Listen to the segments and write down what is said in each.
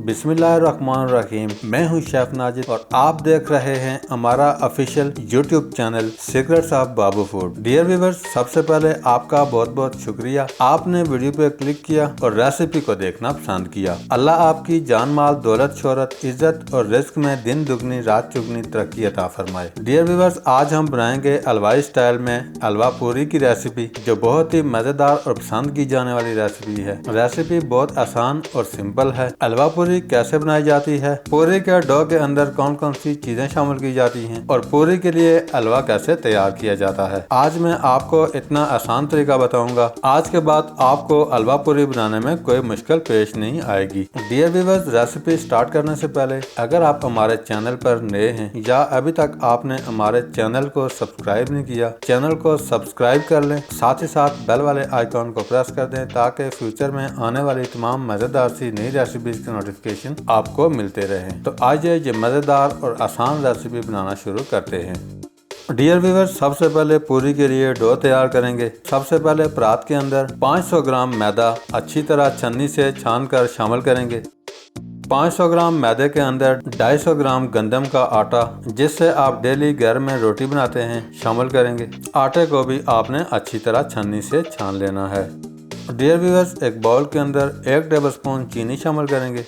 बिस्मिल्लाहिर्रहमानिर्रहीम। मैं हूं शेफ नाजिद और आप देख रहे हैं हमारा official YouTube channel secrets of Babu food. Dear viewers, सबसे पहले आपका बहुत बहुत शुक्रिया, आपने वीडियो पे क्लिक किया और रेसिपी को देखना पसंद किया। अल्लाह आपकी जान माल दौलत शोहरत इज्जत और रिस्क में दिन दुगनी रात चुगनी तरक्की अता फरमाए। डियर व्यूअर्स, आज हम बनाएंगे हलवाई स्टाइल में हलवा पूरी की रेसिपी, जो बहुत ही मजेदार और पसंद की जाने वाली रेसिपी है। रेसिपी बहुत आसान और सिंपल है। हलवा पूरी कैसे बनाई जाती है, पूरी के डो के अंदर कौन कौन सी चीजें शामिल की जाती हैं और पूरी के लिए हलवा कैसे तैयार किया जाता है, आज मैं आपको इतना आसान तरीका बताऊंगा। आज के बाद आपको हलवा पूरी बनाने में कोई मुश्किल पेश नहीं आएगी। डियर व्यूअर्स, रेसिपी स्टार्ट करने से पहले अगर आप हमारे चैनल पर नए हैं या अभी तक आपने हमारे चैनल को सब्सक्राइब नहीं किया, चैनल को सब्सक्राइब कर लें, साथ ही साथ बेल वाले आइकॉन को प्रेस कर दें ताकि फ्यूचर में आने वाली तमाम मजेदार सी नई रेसिपीज के नोटिफिकेशन आपको मिलते रहें। तो आज ये मजेदार और आसान रेसिपी बनाना शुरू करते हैं। डियर व्यूअर्स, सबसे पहले पूरी के लिए डो तैयार करेंगे। सबसे पहले परात के अंदर 500 ग्राम मैदा अच्छी तरह छन्नी से छान कर शामिल करेंगे। 500 ग्राम मैदे के अंदर 250 ग्राम गंदम का आटा, जिससे आप डेली घर में रोटी बनाते हैं, शामिल करेंगे। आटे को भी आपने अच्छी तरह छन्नी से छान लेना है। डियर व्यूअर्स, एक बाउल के अंदर 1 टेबलस्पून चीनी शामिल करेंगे,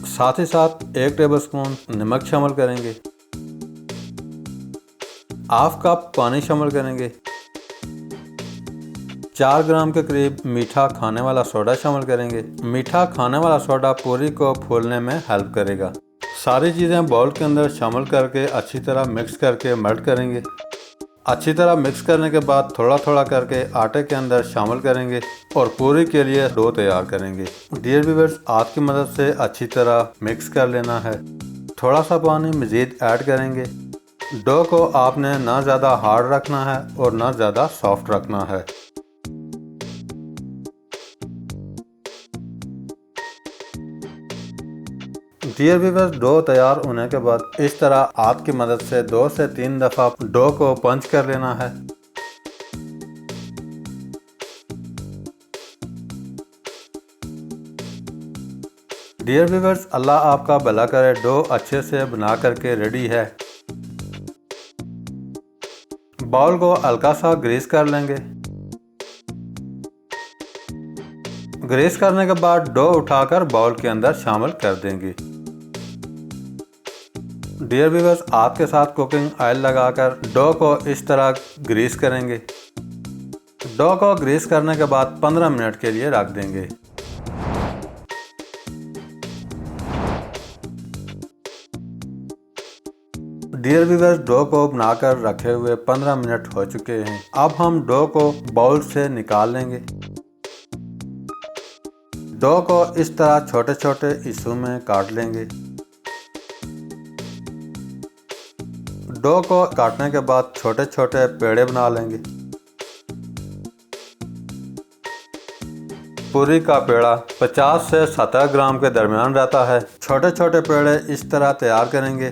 साथ ही साथ 1 टेबलस्पून नमक शामिल करेंगे, हाफ कप पानी शामिल करेंगे, 4 ग्राम के करीब मीठा खाने वाला सोडा शामिल करेंगे। मीठा खाने वाला सोडा पूरी को फूलने में हेल्प करेगा। सारी चीज़ें बाउल के अंदर शामिल करके अच्छी तरह मिक्स करके मेल्ट करेंगे। अच्छी तरह मिक्स करने के बाद थोड़ा थोड़ा करके आटे के अंदर शामिल करेंगे और पूरी के लिए डो तैयार करेंगे। डियर व्यूअर्स, हाथ की मदद से अच्छी तरह मिक्स कर लेना है। थोड़ा सा पानी मज़ीद ऐड करेंगे। डो को आपने ना ज़्यादा हार्ड रखना है और ना ज़्यादा सॉफ्ट रखना है। डियर व्यूअर्स, डो तैयार होने के बाद इस तरह हाथ की मदद से 2 से 3 दफ़ा डो को पंच कर लेना है। डियर व्यूअर्स, अल्लाह आपका भला करे, डो अच्छे से बना करके रेडी है। बाउल को हल्का सा ग्रीस कर लेंगे। ग्रीस करने के बाद डो उठाकर बाउल के अंदर शामिल कर देंगे। डियर व्यूअर्स, हाथ के साथ कुकिंग ऑयल लगाकर डो को इस तरह ग्रीस करेंगे। डो को ग्रीस करने के बाद 15 मिनट के लिए रख देंगे। डियर व्यूअर्स, डो को बनाकर रखे हुए 15 मिनट हो चुके हैं। अब हम डो को बाउल से निकाल लेंगे। डो को इस तरह छोटे छोटे हिस्सों में काट लेंगे। डो को काटने के बाद छोटे छोटे पेड़े बना लेंगे। पूरी का पेड़ा 50 से 70 ग्राम के दरमियान रहता है। छोटे छोटे पेड़े इस तरह तैयार करेंगे।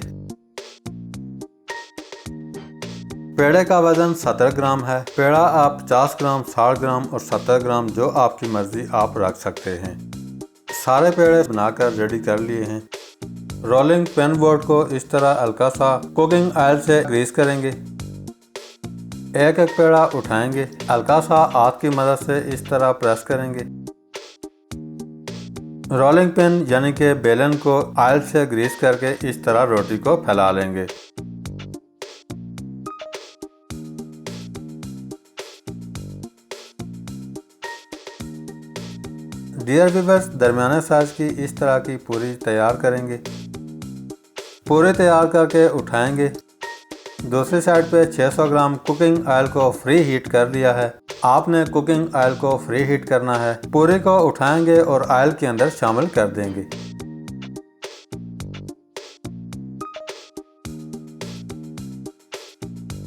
पेड़े का वजन 70 ग्राम है। पेड़ा आप 50 ग्राम, 60 ग्राम और 70 ग्राम जो आपकी मर्जी आप रख सकते हैं। सारे पेड़े बनाकर रेडी कर लिए हैं। रोलिंग पेन बोर्ड को इस तरह हल्का सा कुकिंग ऑयल से ग्रीस करेंगे। एक एक पेड़ा उठाएंगे, हल्का सा हाथ की मदद से इस तरह प्रेस करेंगे। रोलिंग पिन यानी कि बेलन को ऑयल से ग्रीस करके इस तरह रोटी को फैला लेंगे। डियर व्यूअर्स, दरमियाने साइज की इस तरह की पूरी तैयार करेंगे। पूरी तैयार करके उठाएंगे। दूसरी साइड पे 600 ग्राम कुकिंग ऑयल को फ्री हीट कर लिया है। आपने कुकिंग ऑयल को फ्री हीट करना है। पूरी को उठाएंगे और ऑयल के अंदर शामिल कर देंगे।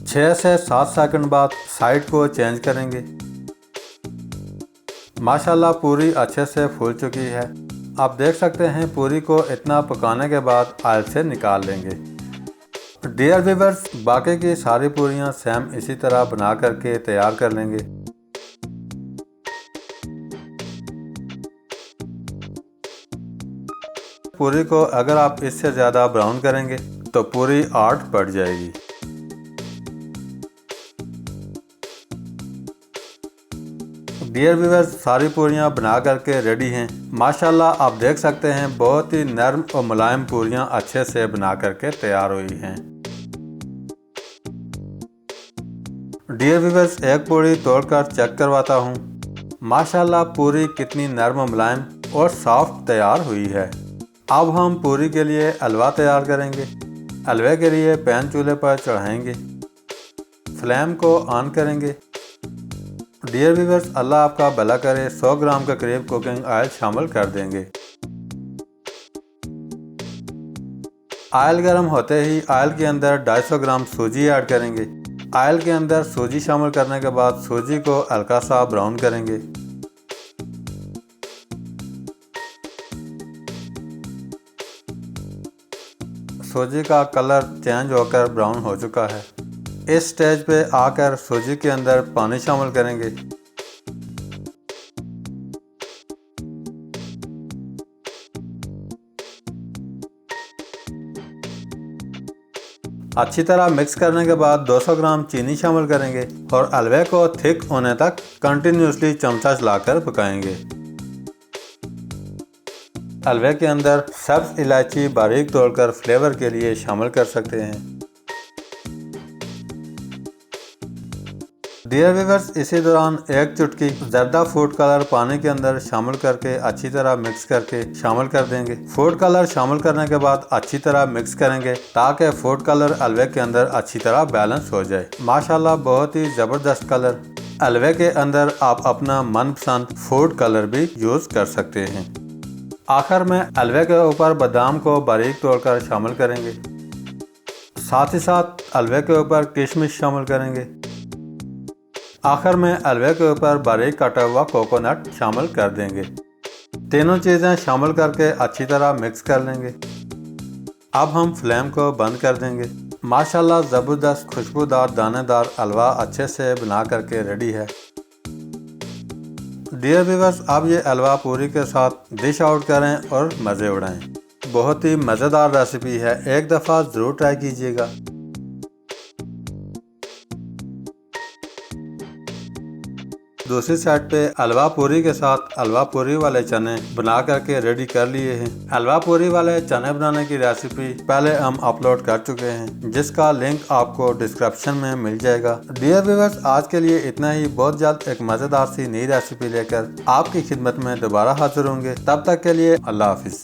छः से 7 सेकंड बाद साइड को चेंज करेंगे। माशाल्लाह पूरी अच्छे से फूल चुकी है। आप देख सकते हैं पूरी को इतना पकाने के बाद ऑयल से निकाल लेंगे। डियर व्यूअर्स, बाकी की सारी पूरियां सेम इसी तरह बना करके तैयार कर लेंगे। पूरी को अगर आप इससे ज़्यादा ब्राउन करेंगे तो पूरी आर्ट पड़ जाएगी। डियर व्यूअर्स, सारी पूरियां बना करके रेडी हैं। माशाल्लाह आप देख सकते हैं बहुत ही नरम और मुलायम पूरियां अच्छे से बना करके तैयार हुई हैं। डियर व्यूअर्स, एक पूरी तोड़कर चेक करवाता हूं। माशाल्लाह पूरी कितनी नरम और मुलायम और सॉफ्ट तैयार हुई है। अब हम पूरी के लिए हलवा तैयार करेंगे। हलवे के लिए पैन चूल्हे पर चढ़ाएंगे, फ्लेम को ऑन करेंगे। डियर व्यूअर्स, अल्लाह आपका भला करे, 100 ग्राम के करीब कुकिंग ऑयल शामिल कर देंगे। ऑयल गर्म होते ही ऑयल के अंदर 250 ग्राम सूजी ऐड करेंगे। ऑयल के अंदर सूजी शामिल करने के बाद सूजी को हल्का सा ब्राउन करेंगे। सूजी का कलर चेंज होकर ब्राउन हो चुका है। इस स्टेज पे आकर सूजी के अंदर पानी शामिल करेंगे। अच्छी तरह मिक्स करने के बाद 200 ग्राम चीनी शामिल करेंगे और हलवे को थिक होने तक कंटिन्यूसली चमचा चलाकर पकाएंगे। हलवे के अंदर सब्ज इलायची बारीक तोड़कर फ्लेवर के लिए शामिल कर सकते हैं। डियर व्यूअर्स, इसी दौरान एक चुटकी जर्दा फूड कलर पानी के अंदर शामिल करके अच्छी तरह मिक्स करके शामिल कर देंगे। फूड कलर शामिल करने के बाद अच्छी तरह मिक्स करेंगे ताकि फूड कलर हलवे के अंदर अच्छी तरह बैलेंस हो जाए। माशाल्लाह बहुत ही जबरदस्त कलर। हलवे के अंदर आप अपना मनपसंद फूड कलर भी यूज कर सकते हैं। आखिर में हलवे के ऊपर बादाम को बारीक तोड़कर शामिल करेंगे। साथ ही साथ हलवे के ऊपर किशमिश शामिल करेंगे। आखिर में हलवे के ऊपर बारीक कटा हुआ कोकोनट शामिल कर देंगे। तीनों चीज़ें शामिल करके अच्छी तरह मिक्स कर लेंगे। अब हम फ्लेम को बंद कर देंगे। माशाल्लाह ज़बरदस्त खुशबूदार दानेदार हलवा अच्छे से बना करके रेडी है। डियर व्यूअर्स, अब ये हलवा पूरी के साथ डिश आउट करें और मज़े उड़ाएं। बहुत ही मज़ेदार रेसिपी है, एक दफ़ा ज़रूर ट्राई कीजिएगा। दूसरी साइड पे हलवा पूरी के साथ हलवा पूरी वाले चने बना करके रेडी कर लिए हैं। हलवा पूरी वाले चने बनाने की रेसिपी पहले हम अपलोड कर चुके हैं, जिसका लिंक आपको डिस्क्रिप्शन में मिल जाएगा। डियर व्यूअर्स, आज के लिए इतना ही। बहुत जल्द एक मजेदार सी नई रेसिपी लेकर आपकी खिदमत में दोबारा हाजिर होंगे। तब तक के लिए अल्लाह हाफिज।